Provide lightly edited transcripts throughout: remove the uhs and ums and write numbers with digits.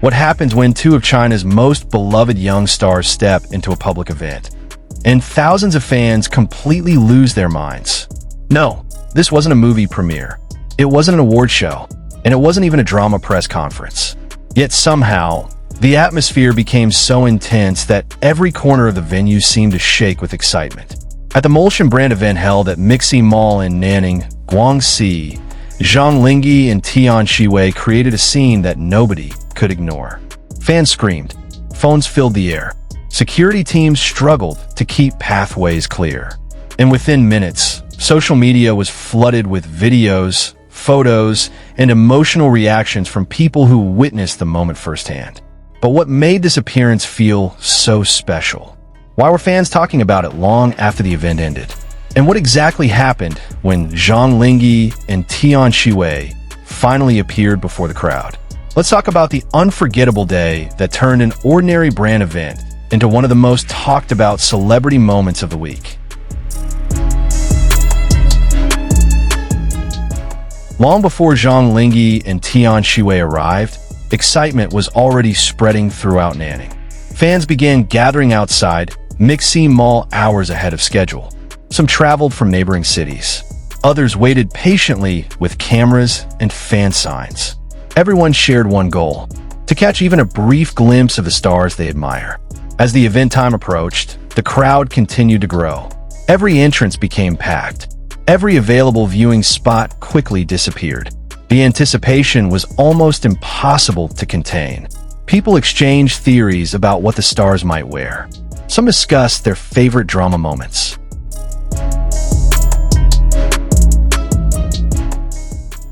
what happens when two of China's most beloved young stars step into a public event, and thousands of fans completely lose their minds. No, this wasn't a movie premiere. It wasn't an award show, and it wasn't even a drama press conference. Yet somehow, the atmosphere became so intense that every corner of the venue seemed to shake with excitement. At the MOLSION brand event held at MixC Mall in Nanning, Guangxi, Zhang Linghe Tian Xiwei created a scene that nobody could ignore. Fans screamed, phones filled the air, security teams struggled to keep pathways clear. And within minutes, social media was flooded with videos, photos, and emotional reactions from people who witnessed the moment firsthand. But what made this appearance feel so special? Why were fans talking about it long after the event ended? And what exactly happened when Zhang Linghe Tian Xiwei finally appeared before the crowd? Let's talk about the unforgettable day that turned an ordinary brand event into one of the most talked about celebrity moments of the week. Long before Zhang Linghe Tian Xiwei arrived, excitement was already spreading throughout Nanning. Fans began gathering outside MixC Mall hours ahead of schedule. Some traveled from neighboring cities. Others waited patiently with cameras and fan signs. Everyone shared one goal: to catch even a brief glimpse of the stars they admire. As the event time approached, the crowd continued to grow. Every entrance became packed. Every available viewing spot quickly disappeared. The anticipation was almost impossible to contain. People exchanged theories about what the stars might wear. Some discussed their favorite drama moments.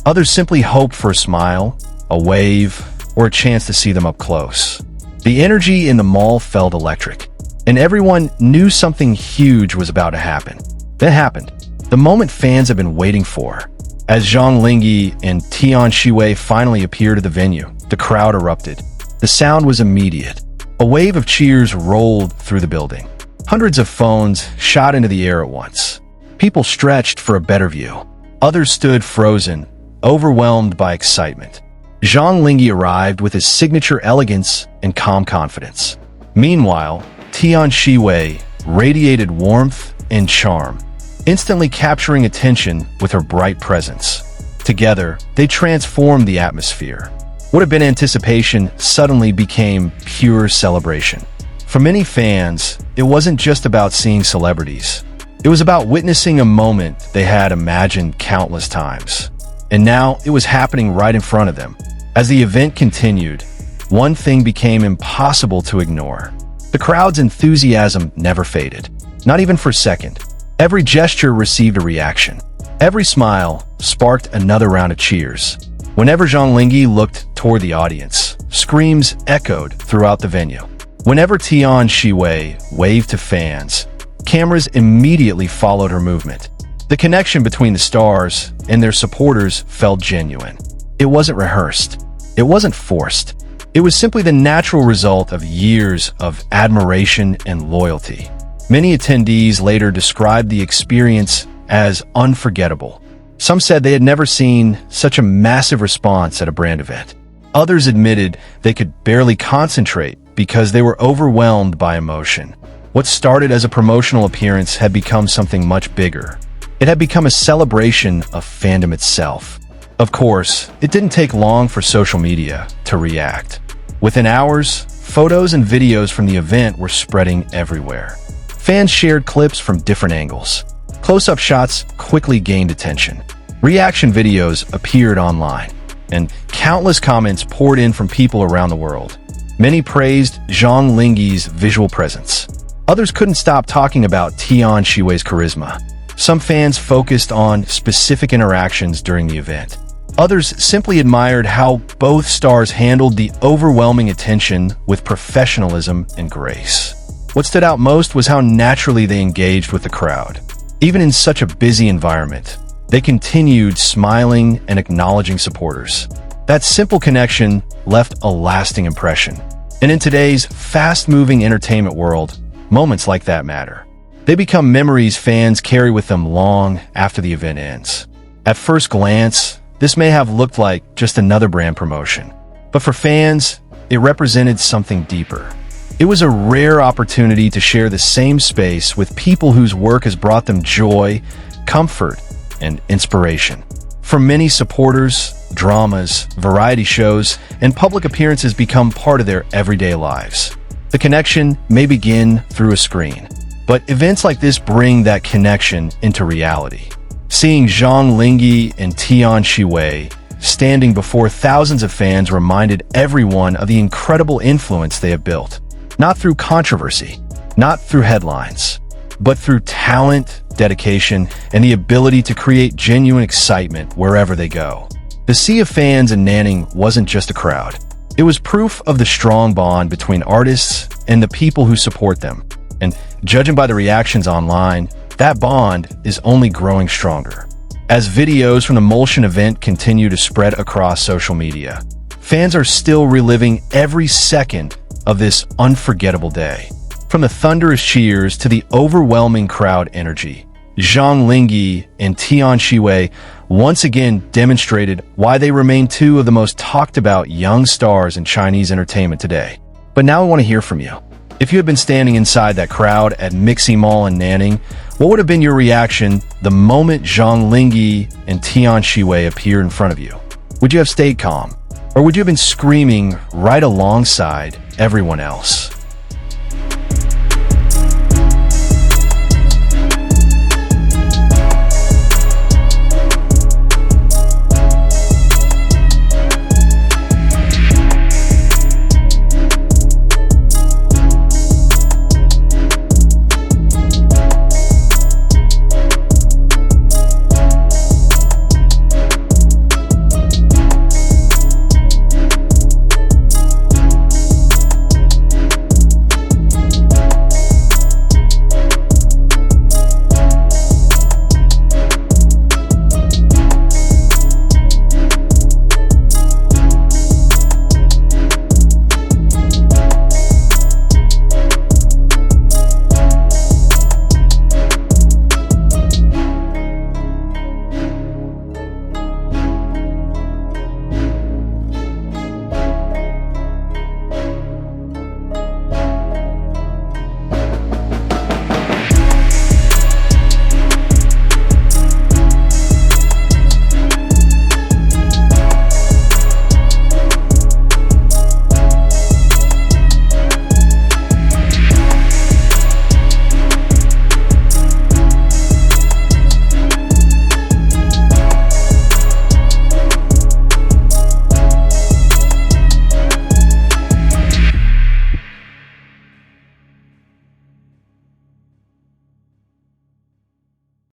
Others simply hoped for a smile, a wave, or a chance to see them up close. The energy in the mall felt electric, and everyone knew something huge was about to happen. That happened, the moment fans have been waiting for. As Zhang Linghe Tian Xiwei finally appeared at the venue, the crowd erupted. The sound was immediate. A wave of cheers rolled through the building. Hundreds of phones shot into the air at once. People stretched for a better view. Others stood frozen, overwhelmed by excitement. Zhang Linghe arrived with his signature elegance and calm confidence. Meanwhile, Tian Xiwei radiated warmth and charm, instantly capturing attention with her bright presence. Together, they transformed the atmosphere. What had been anticipation suddenly became pure celebration. For many fans, it wasn't just about seeing celebrities. It was about witnessing a moment they had imagined countless times. And now it was happening right in front of them. As the event continued, one thing became impossible to ignore. The crowd's enthusiasm never faded, not even for a second. Every gesture received a reaction. Every smile sparked another round of cheers. Whenever Zhang Linghe looked toward the audience, screams echoed throughout the venue. Whenever Tian Xiwei waved to fans, cameras immediately followed her movement. The connection between the stars and their supporters felt genuine. It wasn't rehearsed. It wasn't forced. It was simply the natural result of years of admiration and loyalty. Many attendees later described the experience as unforgettable. Some said they had never seen such a massive response at a brand event. Others admitted they could barely concentrate because they were overwhelmed by emotion. What started as a promotional appearance had become something much bigger. It had become a celebration of fandom itself. Of course, it didn't take long for social media to react. Within hours, photos and videos from the event were spreading everywhere. Fans shared clips from different angles. Close-up shots quickly gained attention. Reaction videos appeared online, and countless comments poured in from people around the world. Many praised Zhang Linghe's visual presence. Others couldn't stop talking about Tian Xiwei's charisma. Some fans focused on specific interactions during the event. Others simply admired how both stars handled the overwhelming attention with professionalism and grace. What stood out most was how naturally they engaged with the crowd. Even in such a busy environment, they continued smiling and acknowledging supporters. That simple connection left a lasting impression. And in today's fast-moving entertainment world, moments like that matter. They become memories fans carry with them long after the event ends. At first glance, this may have looked like just another brand promotion. But for fans, it represented something deeper. It was a rare opportunity to share the same space with people whose work has brought them joy, comfort, and inspiration. For many supporters, dramas, variety shows, and public appearances become part of their everyday lives. The connection may begin through a screen, but events like this bring that connection into reality. Seeing Zhang Linghe Tian Xiwei standing before thousands of fans reminded everyone of the incredible influence they have built. Not through controversy, not through headlines, but through talent, dedication, and the ability to create genuine excitement wherever they go. The sea of fans in Nanning wasn't just a crowd. It was proof of the strong bond between artists and the people who support them. And judging by the reactions online, that bond is only growing stronger. As videos from the MOLSION event continue to spread across social media, fans are still reliving every second of this unforgettable day. From the thunderous cheers to the overwhelming crowd energy, Zhang Linghe and Tian Xiwei once again demonstrated why they remain two of the most talked about young stars in Chinese entertainment today. But now I want to hear from you. If you had been standing inside that crowd at MixC Mall in Nanning, what would have been your reaction the moment Zhang Linghe and Tian Xiwei appeared in front of you? Would you have stayed calm? Or would you have been screaming right alongside everyone else?